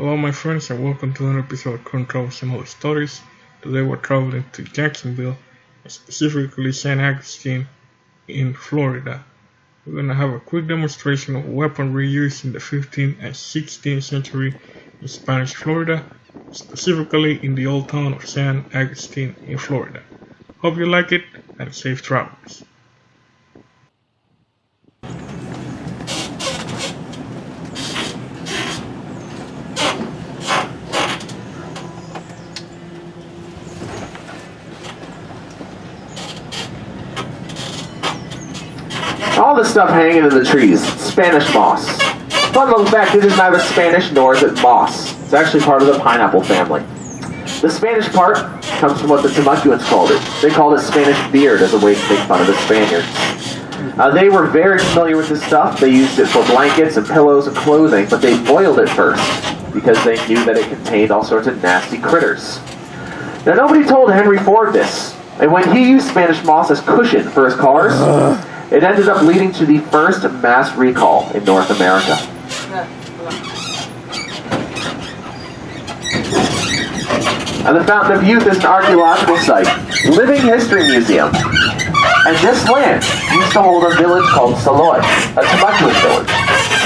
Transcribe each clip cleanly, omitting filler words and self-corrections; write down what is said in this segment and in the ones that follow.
Hello my friends and welcome to another episode of Controls and Other Stories. Today we're traveling to Jacksonville, specifically St. Augustine in Florida. We're going to have a quick demonstration of weaponry used in the 15th and 16th century in Spanish Florida, specifically in the old town of St. Augustine in Florida. Hope you like it and safe travels. All this stuff hanging in the trees, Spanish moss. Fun little fact, it is neither Spanish nor is it moss. It's actually part of the pineapple family. The Spanish part comes from what the Timucuans called it. They called it Spanish beard as a way to make fun of the Spaniards. They were very familiar with this stuff. They used it for blankets and pillows and clothing, but they boiled it first because they knew that it contained all sorts of nasty critters. Now nobody told Henry Ford this, and when he used Spanish moss as cushion for his cars, it ended up leading to the first mass recall in North America. And the Fountain of Youth is an archaeological site, living history museum. And this land used to hold a village called Saloy, a Timucuan village.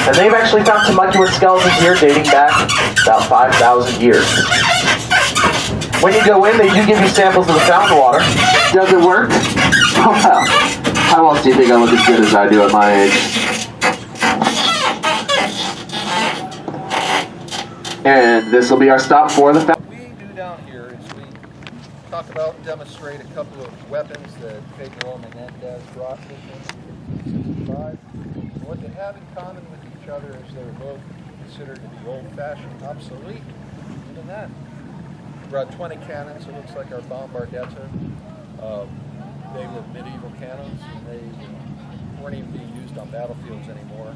And they've actually found Timucuan skeletons here dating back about 5,000 years. When you go in, they do give you samples of the fountain water. Does it work? Oh well. How else do you think I look as good as I do at my age? And this will be our stop for the fountain. What we do down here is we talk about and demonstrate a couple of weapons that Pedro Menendez brought with him in 1965. And what they have in common with each other is they were both considered to be old-fashioned, obsolete. Even that. We brought 20 cannons, it looks like our Bombardetta. They were medieval cannons, and they weren't even being used on battlefields anymore.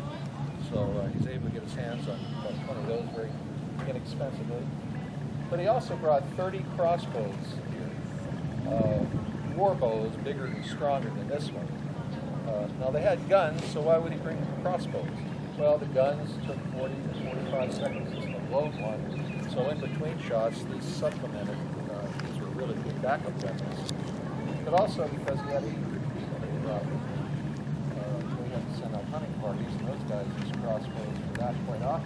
So he's able to get his hands on about 20 of those very inexpensively. But he also brought 30 crossbows here. War bows, bigger and stronger than this one. Now they had guns, so why would he bring crossbows? Well, the guns took 40 to 45 seconds to load one. So in between shots, these supplemented. These were really good backup weapons. But also because he had 80 people that he brought. So he had to send out hunting parties, and those guys used crossbows from that point on.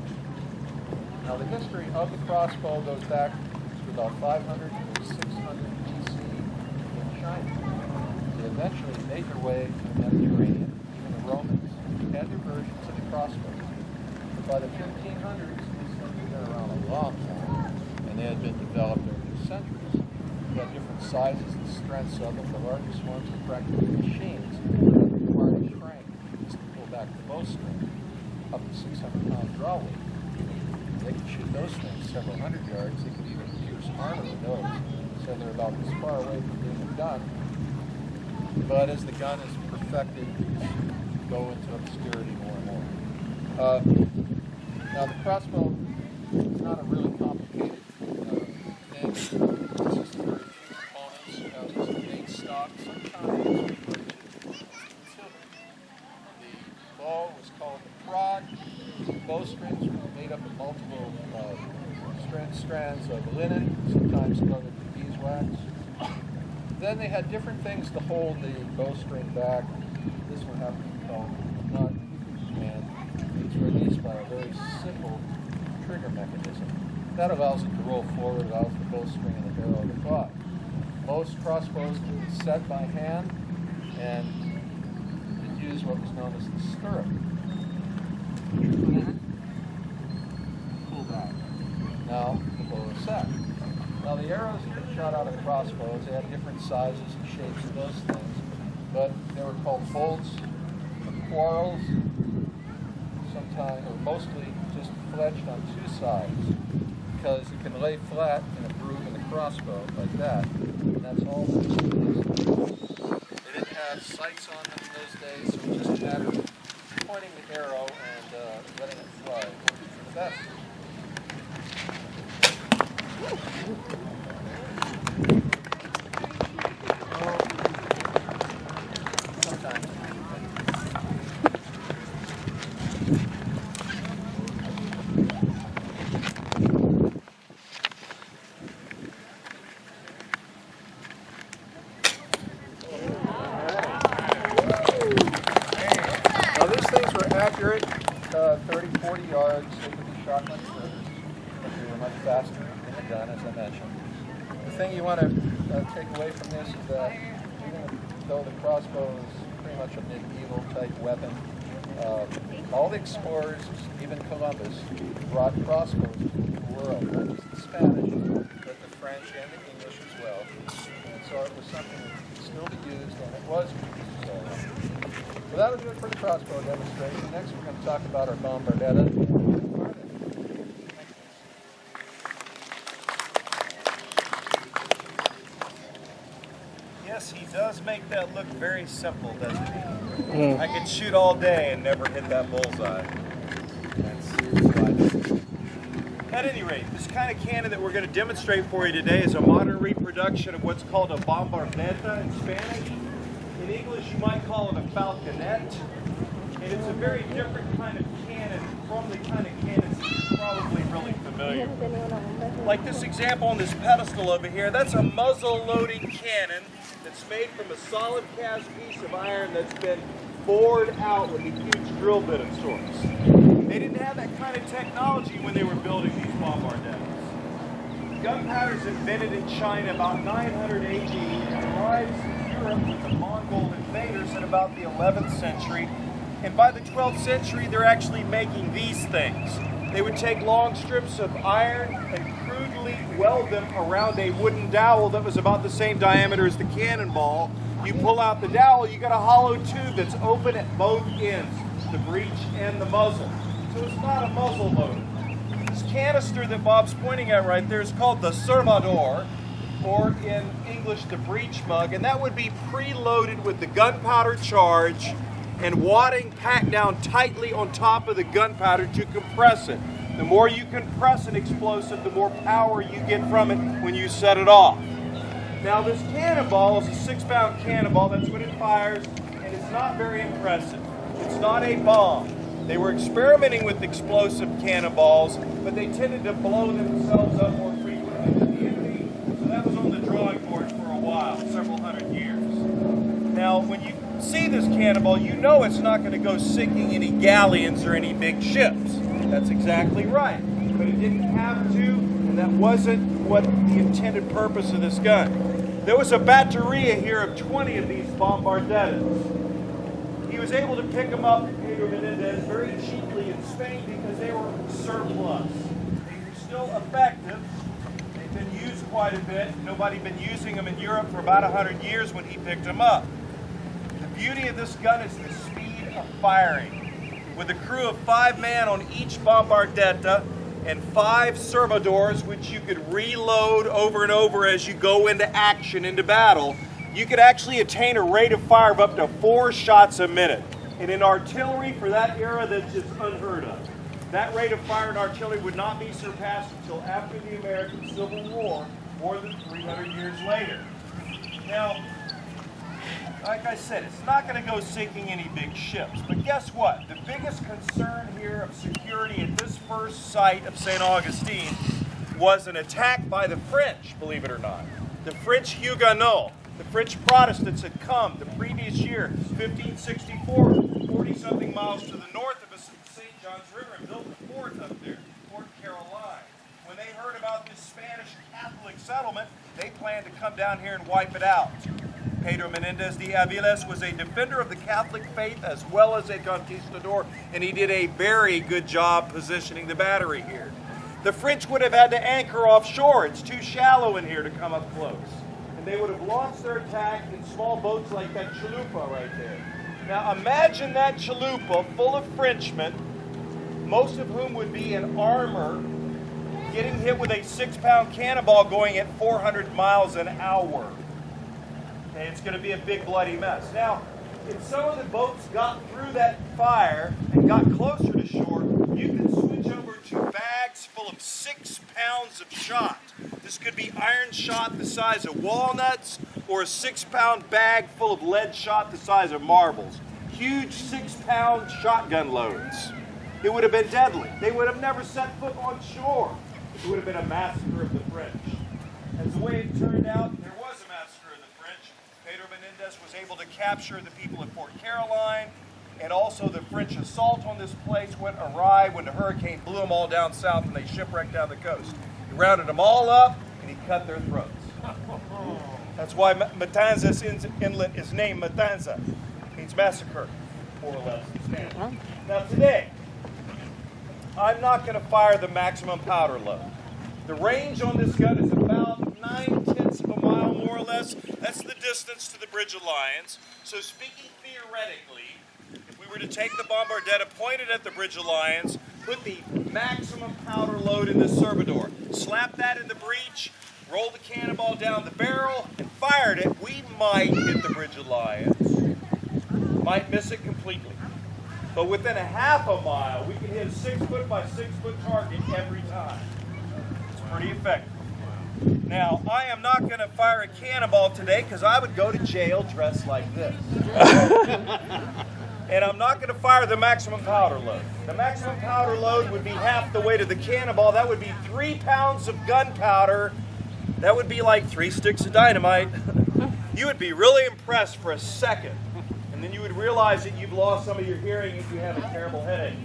Now the history of the crossbow goes back to about 500 to 600 BC in China. They eventually made their way to the Mediterranean. Even the Romans had their versions of the crossbows. But by the 1500s, these things had been around a long time, and they had been developed over the centuries. We had different sizes and strengths of them. The largest ones were practically machines that required a crank just to pull back the bowstring up to 600-pound draw weight. They could shoot those things several hundred yards. They could even pierce armor with those. So they're about this far away from being a gun. But as the gun is perfected, these go into obscurity more and more. Now the crossbow is not a really complicated thing. It's just very few components. These are main stock. Sometimes it's referred to as the tiller. The bow was called the prod. Bowstrings were made up of multiple strands of linen, sometimes covered with beeswax. Then they had different things to hold the bowstring back. This one happened to be called a nut, and it's released by a very simple trigger mechanism. That allows it to roll forward, allows the bowstring and the barrel to fly. Most crossbows can be set by hand, and it used what was known as the stirrup. Pull back. Now the bow is set. Now the arrows that were shot out of crossbows, they had different sizes and shapes of those things, but they were called bolts or quarrels, sometimes, or mostly just fletched on two sides, because you can lay flat in a groove in the crossbow like that, and that's all that it is. They didn't have sights on them in those days, so it was just a matter of pointing the arrow and letting it fly. For the best. Sometimes. could be shot much further, but they were much faster in the gun, as I mentioned. The thing you want to take away from this is that even though the crossbow is pretty much a medieval type weapon, all the explorers, even Columbus, brought crossbows to the world, not just the Spanish, but the French and the English as well. And so it was something that could still be used, and it was used. So that'll do it for the crossbow demonstration. Next we're going to talk about our bombardetta. Yes, he does make that look very simple, doesn't he? I could shoot all day and never hit that bullseye. At any rate, this kind of cannon that we're going to demonstrate for you today is a modern reproduction of what's called a bombardetta in Spanish. In English, you might call it a falconet. And it's a very different kind of cannon from the kind of cannons that you're probably really familiar with. Like this example on this pedestal over here, that's a muzzle-loading cannon that's made from a solid cast piece of iron that's been bored out with a huge drill bit of sorts. They didn't have that kind of technology when they were building these bombardettas. Gunpowder is invented in China about 900 AD and arrives in Europe with the Mongol invaders in about the 11th century. And by the 12th century, they're actually making these things. They would take long strips of iron and crudely weld them around a wooden dowel that was about the same diameter as the cannonball. You pull out the dowel, you got a hollow tube that's open at both ends, the breech and the muzzle. So it's not a muzzle loader. This canister that Bob's pointing at right there is called the servador, or in English, the breech mug, and that would be preloaded with the gunpowder charge and wadding packed down tightly on top of the gunpowder to compress it. The more you compress an explosive, the more power you get from it when you set it off. Now this cannonball is a 6-pound cannonball, that's what it fires, and it's not very impressive. It's not a bomb. They were experimenting with explosive cannonballs, but they tended to blow themselves up more frequently than the enemy, so that was on the drawing board for a while, several hundred years. Now when you see this cannonball, you know it's not going to go sinking any galleons or any big ships. That's exactly right. But it didn't have to, and that wasn't what the intended purpose of this gun. There was a batteria here of 20 of these bombardettas. He was able to pick them up, Pedro Menendez, very cheaply in Spain because they were surplus. They were still effective. They've been used quite a bit. Nobody had been using them in Europe for about 100 years when he picked them up. The beauty of this gun is the speed of firing. With a crew of 5 men on each bombardetta and 5 servadors, which you could reload over and over as you go into action, into battle, you could actually attain a rate of fire of up to 4 shots a minute. And in artillery, for that era, that's just unheard of. That rate of fire in artillery would not be surpassed until after the American Civil War, more than 300 years later. Now, like I said, it's not going to go sinking any big ships. But guess what? The biggest concern here of security at this first site of St. Augustine was an attack by the French, believe it or not. The French Huguenots, the French Protestants had come the previous year, 1564, 40-something miles to the north of us at St. John's River and built a fort up there, Fort Caroline. When they heard about this Spanish Catholic settlement, they planned to come down here and wipe it out. Pedro Menendez de Aviles was a defender of the Catholic faith as well as a conquistador, and he did a very good job positioning the battery here. The French would have had to anchor offshore. It's too shallow in here to come up close. And they would have launched their attack in small boats like that chalupa right there. Now imagine that chalupa full of Frenchmen, most of whom would be in armor, getting hit with a 6-pound cannonball going at 400 miles an hour. Okay, it's going to be a big bloody mess. Now, if some of the boats got through that fire and got closer to shore, you can switch over to bags full of 6 pounds of shot. This could be iron shot the size of walnuts or a 6-pound bag full of lead shot the size of marbles. Huge 6-pound shotgun loads. It would have been deadly. They would have never set foot on shore. It would have been a massacre of the French. As the way it turned out, there was a massacre of the French. Pedro Menendez was able to capture the people at Fort Caroline. and also the French assault on this place went awry when the hurricane blew them all down south and they shipwrecked down the coast. He rounded them all up and he cut their throats. That's why Matanzas Inlet is named Matanza. It means massacre, more or less, in Spanish. Now today, I'm not going to fire the maximum powder load. The range on this gun is about 9/10 of a mile, more or less. That's the distance to the Bridge of Lions. So speaking theoretically, if we were to take the bombardetta, point it at the Bridge of Lions, put the maximum powder load in the servidor, slap that in the breech, roll the cannonball down the barrel, and fired it, we might hit the Bridge of Lions. Might miss it completely. But within a half a mile, we can hit a 6-foot by 6-foot target every time. It's pretty effective. Now, I am not going to fire a cannonball today because I would go to jail dressed like this. And I'm not going to fire the maximum powder load. The maximum powder load would be half the weight of the cannonball. That would be 3 pounds of gunpowder. That would be like 3 sticks of dynamite. You would be really impressed for a second. And then you would realize that you've lost some of your hearing if you have a terrible headache.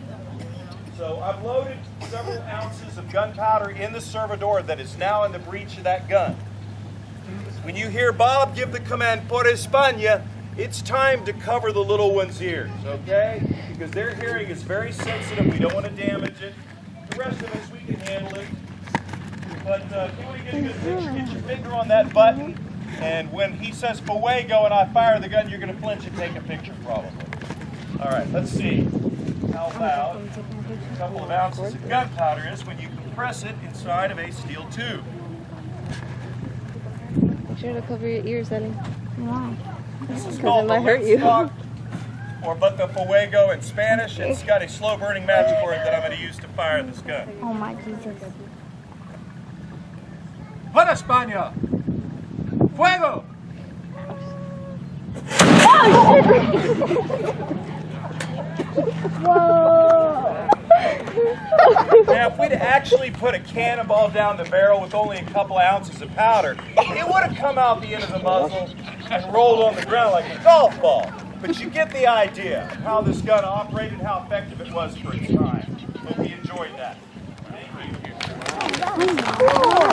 So I've loaded several ounces of gunpowder in the servidor that is now in the breech of that gun. When you hear Bob give the command, por España, it's time to cover the little one's ears, okay? Because their hearing is very sensitive. We don't want to damage it. The rest of us, we can handle it. But if you want to get a good picture, get your finger on that button. And when he says fuego and I fire the gun, you're going to flinch and take a picture probably. All right, let's see how loud a couple of ounces of gunpowder is when you compress it inside of a steel tube. Make sure to cover your ears, Ellie. Why? This is Because called it the might hurt you. lipstock, or but the fuego in Spanish. It's got a slow-burning magic word that I'm going to use to fire this gun. Oh my Jesus. Para España! Fuego! Whoa! Now, if we'd actually put a cannonball down the barrel with only a couple ounces of powder, it would have come out the end of the muzzle and rolled on the ground like a golf ball. But you get the idea of how this gun operated, how effective it was for its time. But we enjoyed that. Thank you. Cool.